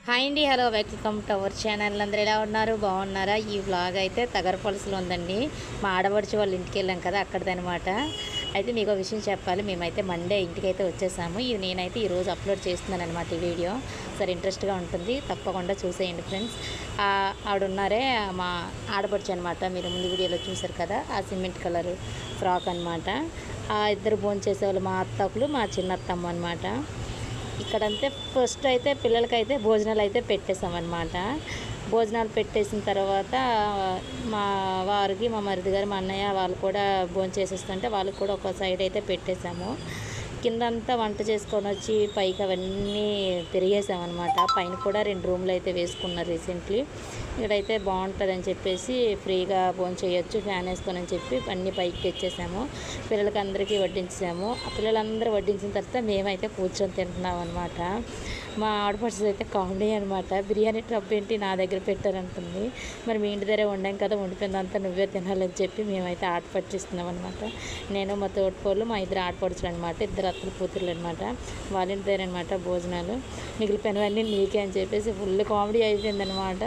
Hi అండి, hello, welcome to our channel. అందరూ ఎలా ఉన్నారు? బాగున్నారా? ఈ వ్లాగ్ అయితే తగరపలుసులో ఉందండి. మా ఆడపడుచు వాళ్ళ ఇంటికి వెళ్ళాం కదా, అక్కడదనమాట. అయితే మీకు ఒక విషయం చెప్పాలి. మేమైతే మండే ఇంటికైతే వచ్చేసాము. ఇది నేనైతే ఈరోజు అప్లోడ్ చేస్తున్నాను అనమాట. ఈ వీడియో సరే ఇంట్రెస్ట్గా ఉంటుంది, తప్పకుండా చూసేయండి ఫ్రెండ్స్. ఆడున్నారే మా ఆడపడుచు అనమాట. మీరు ముందు వీడియోలో చూసారు కదా, ఆ సిమెంట్ కలర్ ఫ్రాక్ అనమాట. ఆ ఇద్దరు భోంచేసేవాళ్ళు మా అత్తకులు, మా చిన్న అత్తమ్మ అనమాట. ఇక్కడంతే ఫస్ట్ అయితే పిల్లలకైతే భోజనాలు అయితే పెట్టేసామన్నమాట. భోజనాలు పెట్టేసిన తర్వాత మా వారికి, మా మరిది గారు, మా అన్నయ్య వాళ్ళు కూడా భోంచేసేస్తుంటే వాళ్ళకి కూడా ఒక సైడ్ అయితే పెట్టేశాము. కిందంతా వంట చేసుకొని వచ్చి పైకి అవన్నీ తిరిగేసామన్నమాట. పైన కూడా 2 రూమ్లు అయితే వేసుకున్నారు రీసెంట్లీ. ఇక్కడైతే బాగుంటుందని చెప్పేసి ఫ్రీగా భోంచేయొచ్చు ఫ్యాన్ వేసుకొని అని చెప్పి అన్నీ పైకి తెచ్చేసాము. పిల్లలకి అందరికీ వడ్డించాము. ఆ పిల్లలందరూ వడ్డించిన తర్వాత మేమైతే కూర్చొని తింటున్నాం అనమాట. మా ఆడపడుచు అయితే కామెడీ అనమాట. బిర్యానీ టబ్ ఏంటి నా దగ్గర పెట్టారంటుంది. మరి మీ ఇంటి దగ్గర వండాం కదా, వండిపోయిందంతా నువ్వే తినాలని చెప్పి మేమైతే ఆట పట్టిస్తున్నాం అనమాట. నేను మా తోటికోళ్ళు, మా ఇద్దరు ఆడపడుచులు అనమాట. ఇద్దరు అత్తలు కూతుర్లు అనమాట. వాళ్ళ ఇంటి దగ్గర అనమాట భోజనాలు. మిగిలిపోయినవన్నీ నీకే అని చెప్పేసి ఫుల్ కామెడీ అయిపోయిందనమాట.